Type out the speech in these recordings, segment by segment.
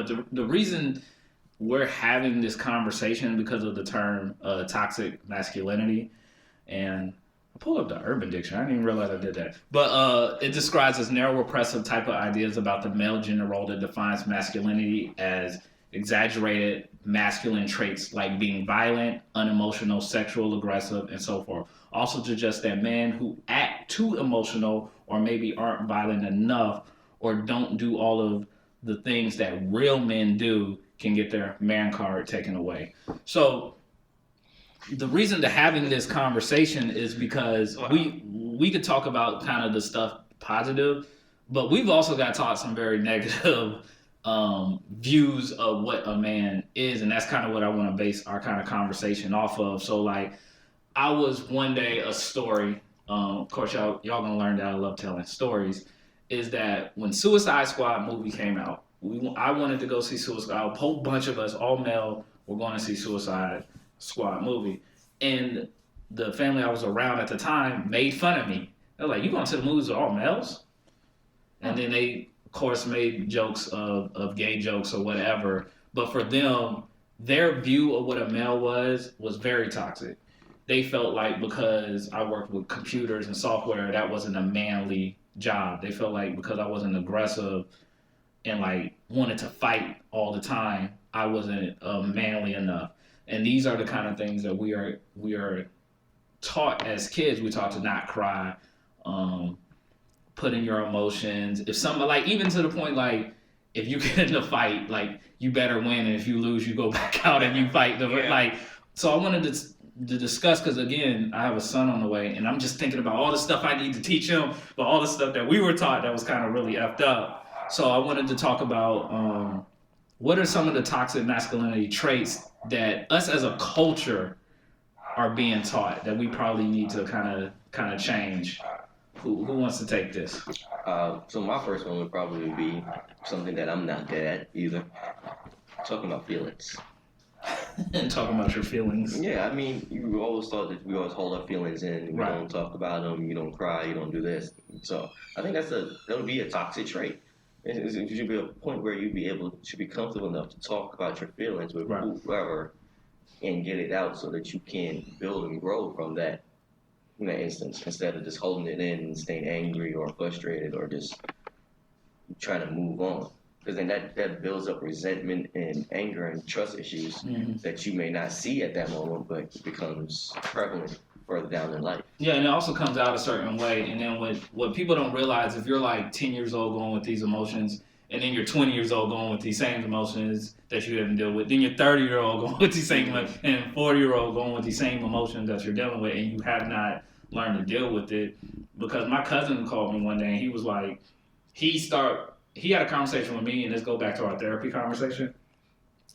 The reason we're having this conversation because of the term toxic masculinity, and I pulled up the Urban Dictionary. I didn't even realize I did that. But it describes as narrow, repressive type of ideas about the male gender role that defines masculinity as exaggerated masculine traits like being violent, unemotional, sexual, aggressive, and so forth. Also suggests that men who act too emotional or maybe aren't violent enough or don't do all of the things that real men do can get their man card taken away. So the reason to having this conversation is because we could talk about kind of the stuff positive, but we've also got taught some very negative views of what a man is, and that's kind of what I want to base our kind of conversation off of. So like, I was one day a story. Of course, y'all gonna learn that I love telling stories. Is that when Suicide Squad movie came out, I wanted to go see Suicide. A whole bunch of us, all male, were going to see Suicide Squad movie, and the family I was around at the time made fun of me. They're like, "You going to the movies with all males?" And then they, of course, made jokes of gay jokes or whatever. But for them, their view of what a male was very toxic. They felt like because I worked with computers and software, that wasn't a manly job. They felt like because I wasn't aggressive and like wanted to fight all the time, I wasn't manly enough. And these are the kind of things that we are taught as kids. We're taught to not cry, put in your emotions. If somebody, like, even to the point like, if you get in a fight, like, you better win, and if you lose, you go back out and you fight like. So I wanted to discuss, because again, I have a son on the way, and I'm just thinking about all the stuff I need to teach him, but all the stuff that we were taught that was kind of really effed up. So I wanted to talk about what are some of the toxic masculinity traits that us as a culture are being taught that we probably need to kind of change. Who wants to take this? So my first one would probably be something that I'm not good at either. Talking about feelings. And talking about your feelings. Yeah, I mean, you always thought that we always hold our feelings in. We don't talk about them. You don't cry. You don't do this. So I think that'll be a toxic trait. It should be a point where should be comfortable enough to talk about your feelings with whoever and get it out so that you can build and grow from that. In that instance, instead of just holding it in and staying angry or frustrated or just trying to move on. Because then that builds up resentment and anger and trust issues that you may not see at that moment, but becomes prevalent further down in life. Yeah, and it also comes out a certain way. And then what people don't realize, if you're like 10 years old going with these emotions, and then you're 20 years old going with these same emotions that you haven't dealt with, then you're 30-year-old going with these same emotions, and 40-year-old going with these same emotions that you're dealing with, and you have not learned to deal with it. Because my cousin called me one day, and he was like, he had a conversation with me, and let's go back to our therapy conversation.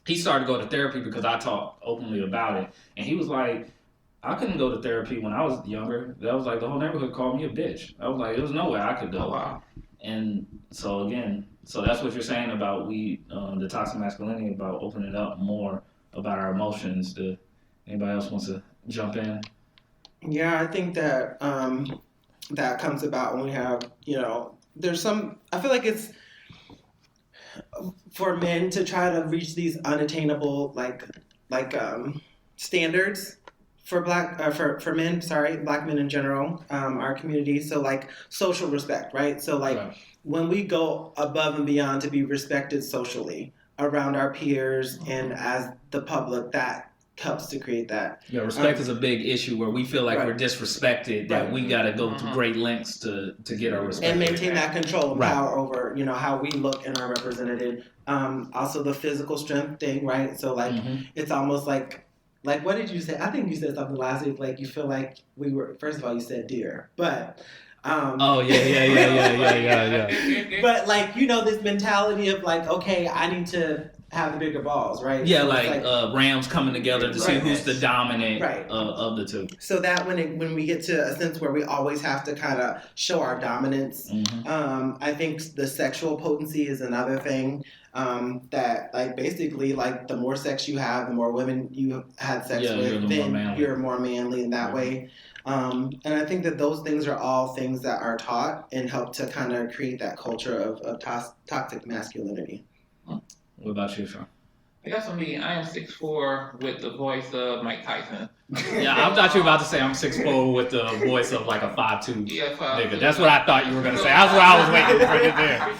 He started to go to therapy because I talked openly about it. And he was like, I couldn't go to therapy when I was younger. That was like the whole neighborhood called me a bitch. I was like, there was no way I could go. Oh, wow. And so again, that's what you're saying about the toxic masculinity, about opening up more about our emotions. Anybody else wants to jump in? Yeah, I think that that comes about when we have, there's some, I feel like it's for men to try to reach these unattainable standards for black men in general, our community. So like social respect, right? So like when we go above and beyond to be respected socially around our peers and as the public, that helps to create that. Yeah, respect is a big issue where we feel like we're disrespected, that we got to go to great lengths to get our respect. And maintain that control and power over, how we look and are represented. Also the physical strength thing, right? So like, it's almost like what did you say? I think you said something last week, like you feel like first of all, you said deer, but... oh, yeah. But like, this mentality of like, okay, I need to have the bigger balls, right? Yeah, so rams coming together to see who's the dominant of the two. So that when we get to a sense where we always have to kind of show our dominance, I think the sexual potency is another thing that like basically like the more sex you have, the more women you had sex with, then you're more manly in that way. And I think that those things are all things that are taught and help to kind of create that culture of toxic masculinity. What about you, Sean? I guess for me, I am 6'4" with the voice of Mike Tyson. Yeah, I thought you were about to say I'm 6'4" with the voice of like a 5'2" nigga. That's what I thought you were gonna say. That's what I was waiting to bring it there.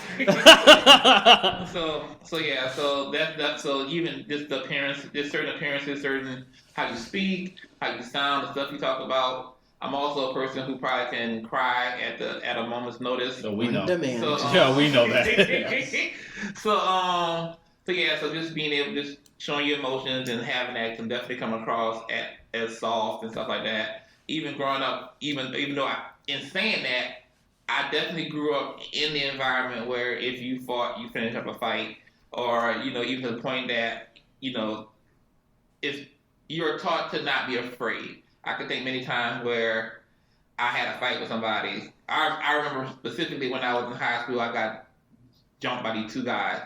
So even just the appearance, there's certain appearances, certain how you speak, how you sound, the stuff you talk about. I'm also a person who probably can cry at a moment's notice. So we know. So, we know that. So just being able, just showing your emotions and having that can definitely come across as soft and stuff like that. Even growing up, even though in saying that, I definitely grew up in the environment where if you fought, you finish up a fight, or even to the point that if you're taught to not be afraid. I could think many times where I had a fight with somebody. I remember specifically when I was in high school, I got jumped by these two guys.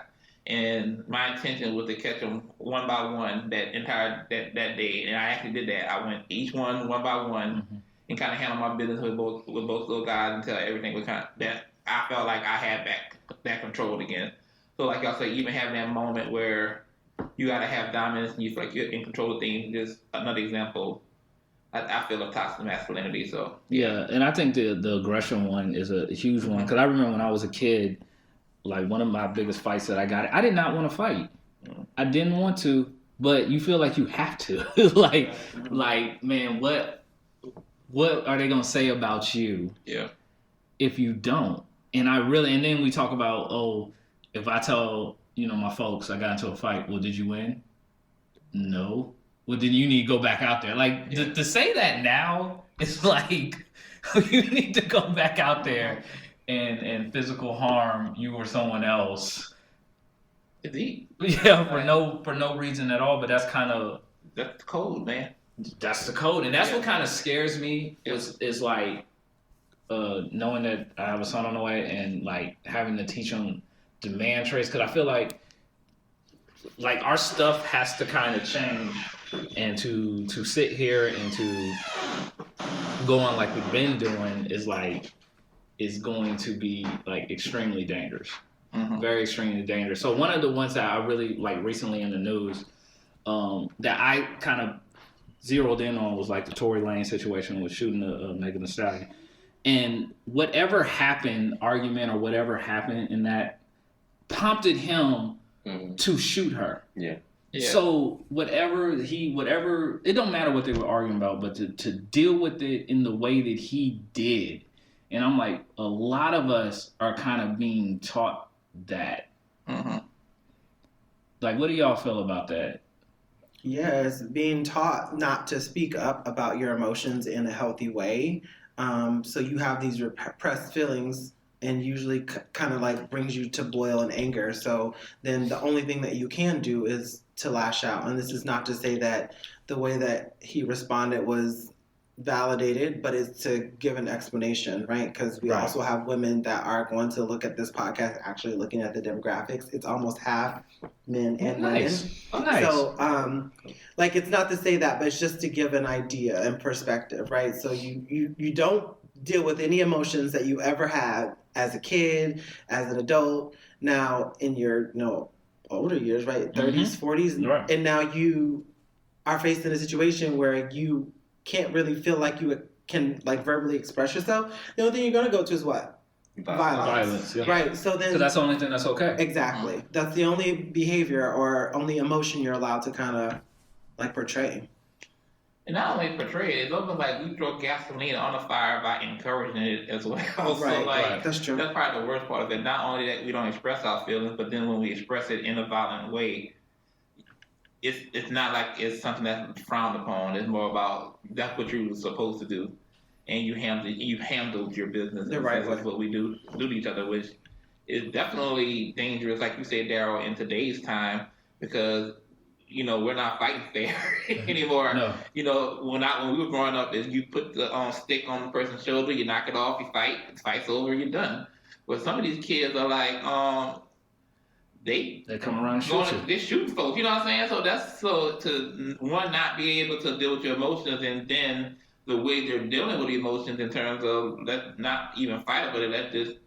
And my intention was to catch them one by one that day, and I actually did that. I went each one by one, and kind of handled my business with both those guys until everything was that I felt like I had back control again. So like y'all say, even having that moment where you gotta have dominance and you feel like you're in control of things. Just another example. I feel of toxic masculinity. So yeah, and I think the aggression one is a huge one because I remember when I was a kid. Like one of my biggest fights that I got, I did not want to fight. I didn't want to, but you feel like you have to. like, man, what are they gonna say about you? Yeah. If you don't, and then we talk about, if I tell my folks I got into a fight, well, did you win? No. Well, then you need to go back out there. Like to say that now, it's like you need to go back out there. And physical harm you or someone else. Indeed. Yeah, for no reason at all. But that's the code, man. That's the code, and that's what kind of scares me. Is like knowing that I have a son on the way, and like having to teach him demand traits. Because I feel like our stuff has to kind of change, and to sit here and to go on like we've been doing is going to be like extremely dangerous, very extremely dangerous. So one of the ones that I really like recently in the news that I kind of zeroed in on was like the Tory Lane situation with shooting Megan Thee Stallion, and whatever happened, argument or whatever happened in that prompted him to shoot her. Yeah. Yeah. So whatever, it don't matter what they were arguing about, but to deal with it in the way that he did. And I'm like, a lot of us are kind of being taught that. Like, what do y'all feel about that? Yes, being taught not to speak up about your emotions in a healthy way. So you have these repressed feelings and usually kind of like brings you to boil in anger. So then the only thing that you can do is to lash out. And this is not to say that the way that he responded was validated, but it's to give an explanation, right? Because we also have women that are going to look at this podcast actually looking at the demographics. It's almost half men and women. Oh, nice. So like it's not to say that, but it's just to give an idea and perspective, right? So you don't deal with any emotions that you ever had as a kid, as an adult, now in your older years, right? 30s, 40s, right. And now you are faced in a situation where you can't really feel like you can like verbally express yourself. The only thing you're gonna go to is what? Violence. Yeah. Right. So then, that's the only thing that's okay. Exactly. That's the only behavior or only emotion you're allowed to kind of like portray. And not only portray it, it's almost like we throw gasoline on the fire by encouraging it as well. Right. That's true. That's probably the worst part of it. Not only that we don't express our feelings, but then when we express it in a violent way, it's not like it's something that's frowned upon. It's more about that's what you were supposed to do, and you handled your business. The right way. That's what we do to each other, which is definitely dangerous, like you said, Daryl, in today's time, because we're not fighting fair anymore. No. When we were growing up, is you put the stick on the person's shoulder, you knock it off, you fight, the fight's over, you're done. But some of these kids are like, they come around and shoot you. They're shooting folks, you know what I'm saying? So that's to one, not be able to deal with your emotions, and then the way they're dealing with emotions in terms of let's not even fight it, but let's just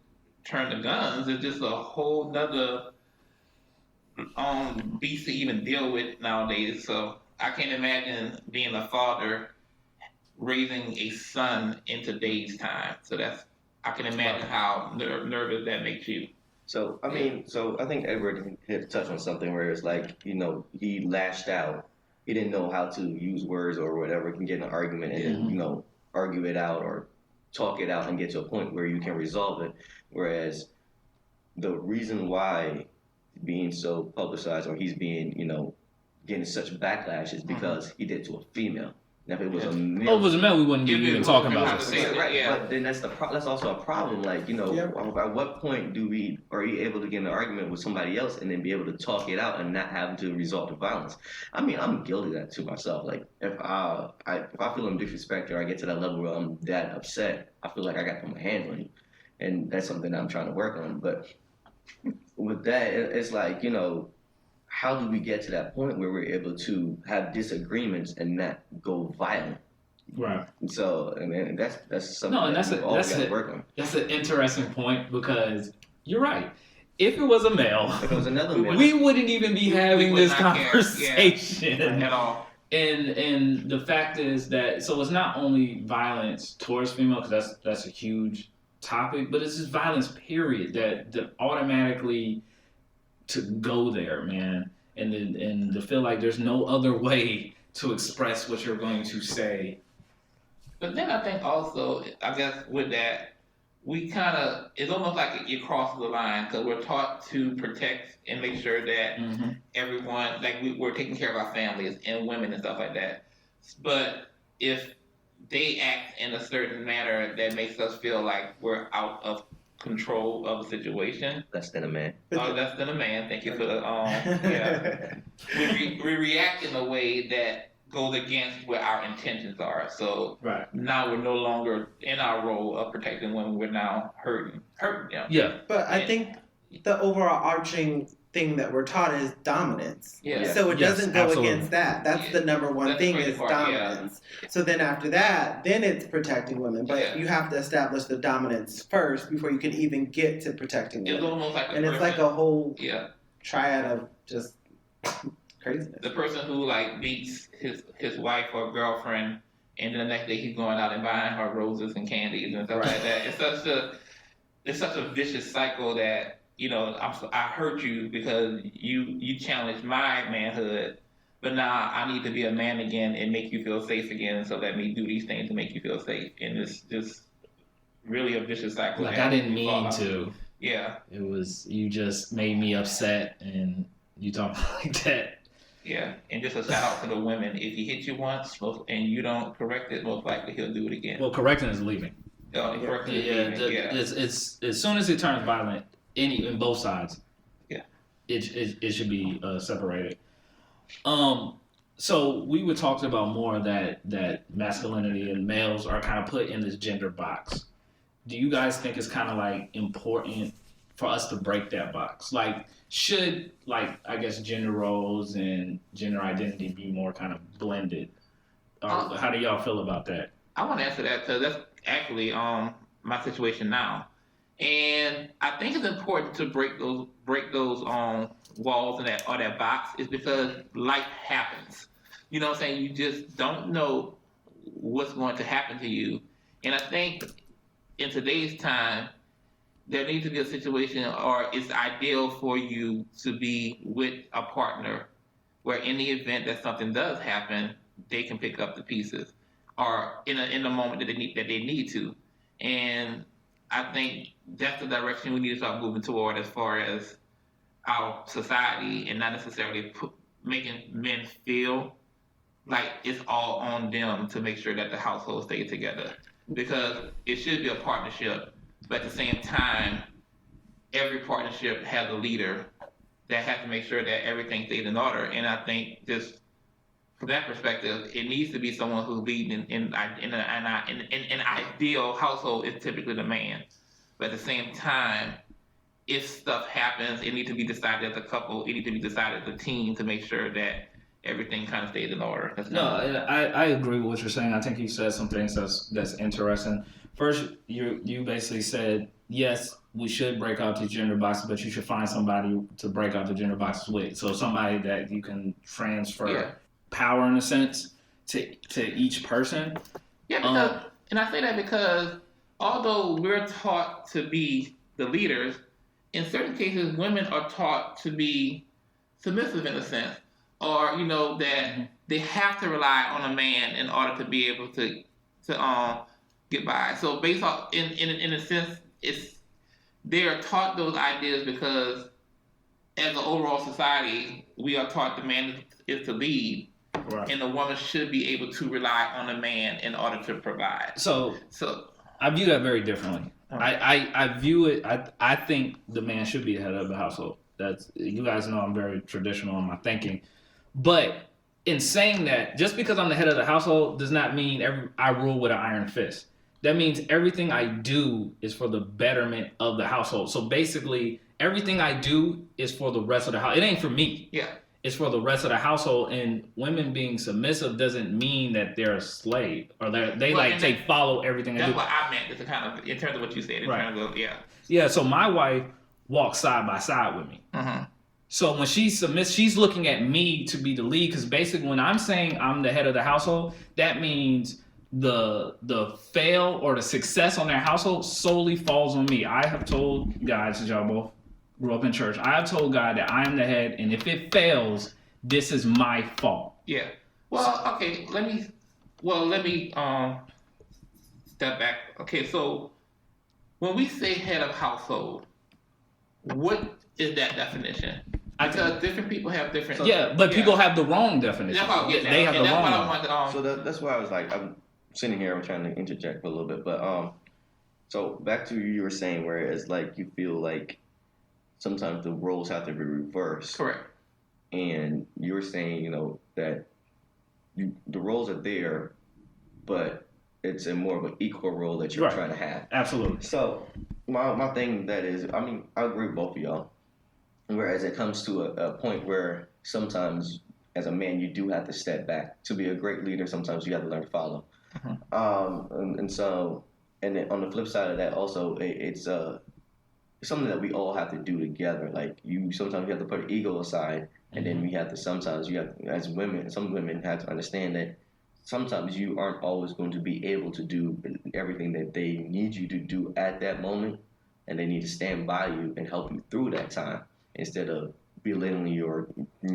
turn the guns. It's just a whole nother beasts to even deal with nowadays. So I can't imagine being a father raising a son in today's time. So I can imagine how nervous that makes you. So I mean, I think Edward hit touch on something where it's like, he lashed out. He didn't know how to use words or whatever. He can get in an argument and then, argue it out or talk it out and get to a point where you can resolve it. Whereas the reason why being so publicized or he's being, getting such backlash is because he did it to a female. Now, if it was a male, if it was a male, we wouldn't be even talking about this. Right. Yeah. But then that's also a problem. Like, at what point are you able to get in an argument with somebody else and then be able to talk it out and not having to resort to violence? I mean, I'm guilty of that to myself. Like, if I feel I'm disrespected or I get to that level where I'm that upset, I feel like I got to put my hands on you, and that's something that I'm trying to work on. But with that, it's like, how do we get to that point where we're able to have disagreements and not go violent? Right. So, I mean, that's something that's we all got to work on. That's an interesting point because you're right. If it was a male, if it was another male, we wouldn't even be having this conversation at all. And the fact is that it's not only violence towards females, because that's a huge topic, but it's just violence period that automatically to go there, man, and to feel like there's no other way to express what you're going to say. But then I think also, I guess with that, it's almost like you cross the line because we're taught to protect and make sure that everyone, like we're taking care of our families and women and stuff like that. But if they act in a certain manner that makes us feel like we're out of control of the situation. Less than a man. Less than a man. Thank you for the we react in a way that goes against what our intentions are. So now we're no longer in our role of protecting women. We're now hurting them. Yeah. But I think the overall arching thing that we're taught is dominance. Yeah. So it doesn't go against that. That's the number one thing is dominance. Yeah. So then after that, then it's protecting women. But you have to establish the dominance first before you can even get to protecting women. It's almost like it's like a whole triad of just craziness. The person who beats his wife or girlfriend and then the next day he's going out and buying her roses and candies and stuff like that. It's such a vicious cycle that I hurt you because you challenged my manhood, but now I need to be a man again and make you feel safe again. So let me do these things to make you feel safe, and it's just really a vicious cycle. Like I didn't mean to. Yeah. It was you just made me upset, and you talk like that. Yeah, and just a shout out to the women. If he hit you once and you don't correct it, most likely he'll do it again. Well, correcting is leaving. It's as soon as it turns violent. In both sides, it should be separated. So we were talking about more that masculinity and males are kind of put in this gender box. Do you guys think it's kind of important for us to break that box? Should I guess gender roles and gender identity be more kind of blended? How do y'all feel about that? I want to answer that because that's actually my situation now. And I think it's important to break those walls and that box is because life happens. You know what I'm saying? You just don't know what's going to happen to you. And I think in today's time, there needs to be a situation or it's ideal for you to be with a partner where in the event that something does happen, they can pick up the pieces or in the moment that they need to. And I think that's the direction we need to start moving toward as far as our society and not necessarily making men feel like it's all on them to make sure that the household stays together. Because it should be a partnership, but at the same time, every partnership has a leader that has to make sure that everything stays in order. And I think just from that perspective, it needs to be someone who's leading in an ideal household is typically the man. But at the same time, if stuff happens, it needs to be decided as a couple. It needs to be decided as a team to make sure that everything kind of stays in order. I agree with what you're saying. I think you said some things that's interesting. First, you basically said, yes, we should break out the gender boxes, but you should find somebody to break out the gender boxes with. So somebody that you can transfer power in a sense to each person. Yeah, because and I say that because although we're taught to be the leaders, in certain cases women are taught to be submissive in a sense, or that they have to rely on a man in order to be able to get by. So based off in a sense, they are taught those ideas because as an overall society, we are taught the man is to lead. Right. And the woman should be able to rely on a man in order to provide. So I view that very differently. I view it. I think the man should be the head of the household. That's, you guys know I'm very traditional in my thinking, but in saying that, just because I'm the head of the household does not mean I rule with an iron fist. That means everything I do is for the betterment of the household. So basically, everything I do is for the rest of the house. It ain't for me. Yeah. It's for the rest of the household, and women being submissive doesn't mean that they're a slave or they follow everything I do. That's what I meant. It's kind of in terms of what you said. Yeah. So my wife walks side by side with me. Mm-hmm. So when she submits, she's looking at me to be the lead, because basically when I'm saying I'm the head of the household, that means the fail or the success on their household solely falls on me. I have told guys, as y'all both grew up in church, I have told God that I am the head, and if it fails, this is my fault. Yeah. Well, okay. Let me step back. Okay, so when we say head of household, what is that definition? Because different people have different. People have the wrong definition. That's what I'm getting at. They have the wrong one. So that's why I was like, I'm sitting here, I'm trying to interject for a little bit, but so back to you were saying, where it's like you feel like sometimes the roles have to be reversed. Correct. And you're saying, that the roles are there, but it's a more of an equal role that you're trying to have. Absolutely. So my thing that is, I agree with both of y'all. Whereas it comes to a point where sometimes as a man, you do have to step back. To be a great leader, sometimes you have to learn to follow. Mm-hmm. And then on the flip side of that also, it's something that we all have to do together. Like sometimes you have to put ego aside, and then we have to as women, some women have to understand that sometimes you aren't always going to be able to do everything that they need you to do at that moment, and they need to stand by you and help you through that time instead of belittling you or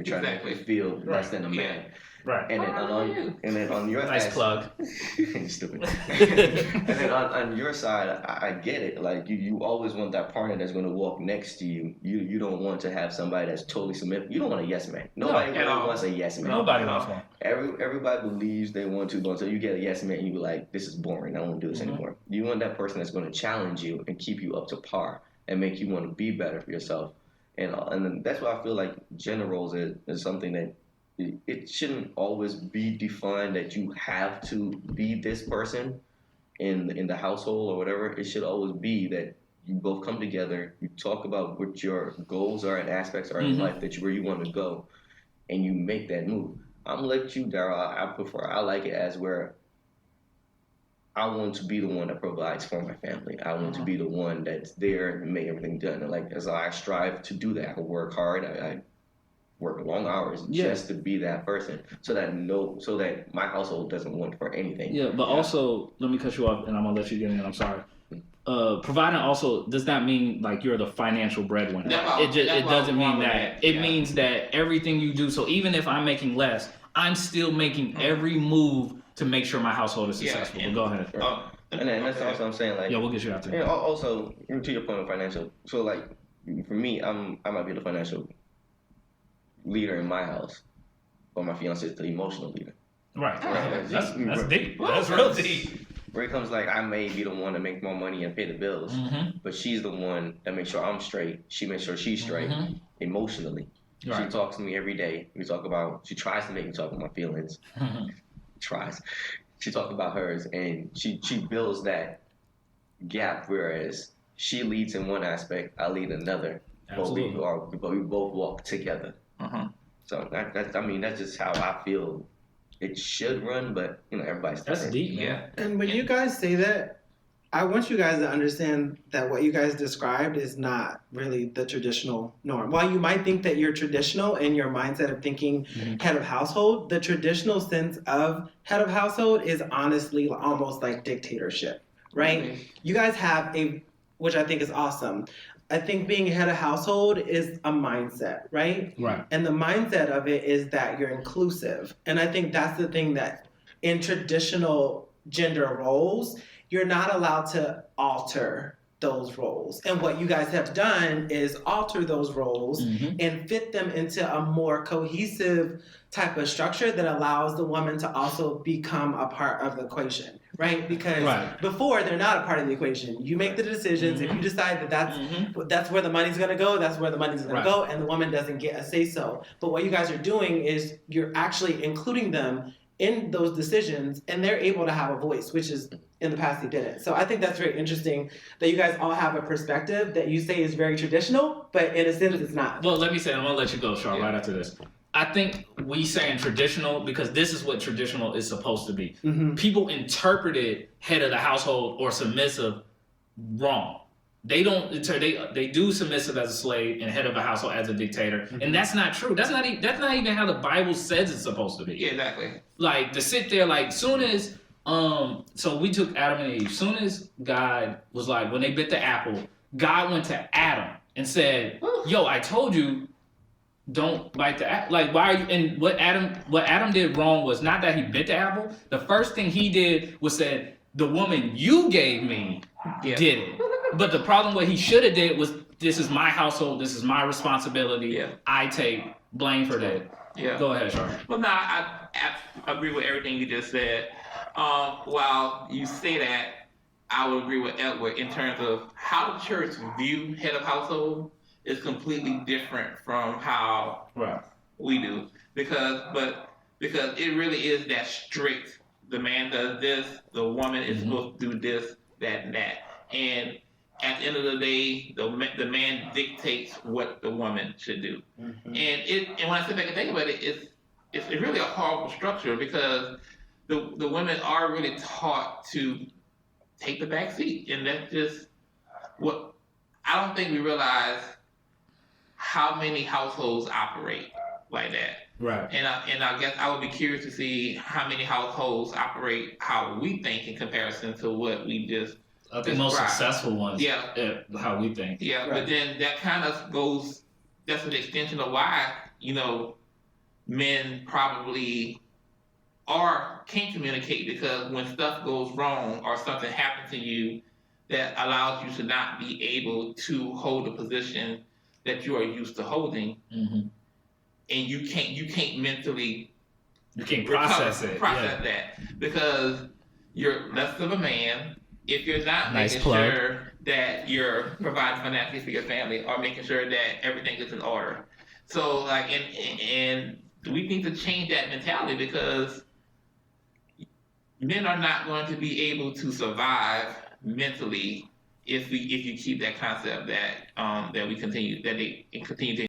trying to feel less than a man. Right. And then on your nice plug. Stupid. And then on your side, I get it. Like you always want that partner that's going to walk next to you. You don't want to have somebody that's totally submissive. You don't want a yes man. Nobody wants a yes man. Nobody wants one. Everybody believes they want to, but until you get a yes man, you be like, this is boring. I don't want to do this anymore. You want that person that's going to challenge you and keep you up to par and make you want to be better for yourself. And then that's why I feel like gender roles is something that it shouldn't always be defined that you have to be this person in the household or whatever. It should always be that you both come together, you talk about what your goals are and aspects are in life, where you want to go, and you make that move. I'm gonna let you, Daryl. I like it as where I want to be the one that provides for my family. I want to be the one that's there and make everything done. And like, as I strive to do that, I work hard. I work long hours just to be that person, so that my household doesn't want for anything. Yeah, but also, let me cut you off, and I'm gonna let you get in. I'm sorry. Providing also does not mean like you're the financial breadwinner. It doesn't mean that. It means that everything you do. So even if I'm making less, I'm still making every move to make sure my household is successful. But go ahead. And then that's also I'm saying, like, we'll get you after. And also, to your point of financial. So like, for me, I might be the financial leader in my house, but my fiance is the emotional leader. Right. That's deep. That's real deep. Where it comes like, I may be the one to make more money and pay the bills, but she's the one that makes sure I'm straight. She makes sure she's straight emotionally. Right. She talks to me every day. She tries to make me talk about my feelings. Tries. She talks about hers, and she builds that gap, whereas she leads in one aspect, I lead another. Absolutely. But we both walk together. So that's just how I feel it should run, but everybody's different. That's deep, man. And when you guys say that, I want you guys to understand that what you guys described is not really the traditional norm. While you might think that you're traditional in your mindset of thinking head of household, the traditional sense of head of household is honestly almost like dictatorship, right? Mm-hmm. You guys have which I think is awesome. I think being head of household is a mindset, right? Right. And the mindset of it is that you're inclusive. And I think that's the thing that in traditional gender roles, you're not allowed to alter those roles. And what you guys have done is alter those roles and fit them into a more cohesive type of structure that allows the woman to also become a part of the equation, right? Because before, they're not a part of the equation. You make the decisions. If you decide that that's where the money's going to go, that's where the money's going to go, and the woman doesn't get a say-so. But what you guys are doing is you're actually including them in those decisions, and they're able to have a voice, which is in the past they didn't. So I think that's very interesting that you guys all have a perspective that you say is very traditional, but in a sense it's not. Well, let me say, I'm gonna let you go, Char, right after this. I think we saying traditional because this is what traditional is supposed to be. People interpreted head of the household or submissive wrong. They don't. They do submissive as a slave and head of a household as a dictator, and that's not true. That's not even how the Bible says it's supposed to be. Yeah, exactly. Like to sit there, like soon as so we took Adam and Eve. Soon as God was like, when they bit the apple, God went to Adam and said, "Yo, I told you, don't bite the apple. Like, why are you?" And what Adam did wrong was not that he bit the apple. The first thing he did was said, "The woman you gave me did it." But the problem what he should have did was, this is my household, this is my responsibility. Yeah. I take blame for that. Yeah. Go ahead, Charlie. Well, no, I agree with everything you just said. While you say that, I would agree with Edward in terms of how the church view head of household is completely different from how we do. Because it really is that strict. The man does this, the woman is supposed to do this, that, and that. And at the end of the day, the man dictates what the woman should do. And when I sit back and think about it, it's really a horrible structure because the women are really taught to take the back seat, and that's just what I don't think we realize how many households operate like that. Right. And I guess I would be curious to see how many households operate how we think in comparison to what we just. The most successful ones. Yeah. How we think. Yeah, but then that kind of goes. That's an extension of why men probably can't communicate, because when stuff goes wrong or something happens to you that allows you to not be able to hold a position that you are used to holding, and you can't mentally process that because you're less of a man if you're not making sure that you're providing financially for your family or making sure that everything is in order. So and we need to change that mentality, because men are not going to be able to survive mentally if you keep that concept that they continue to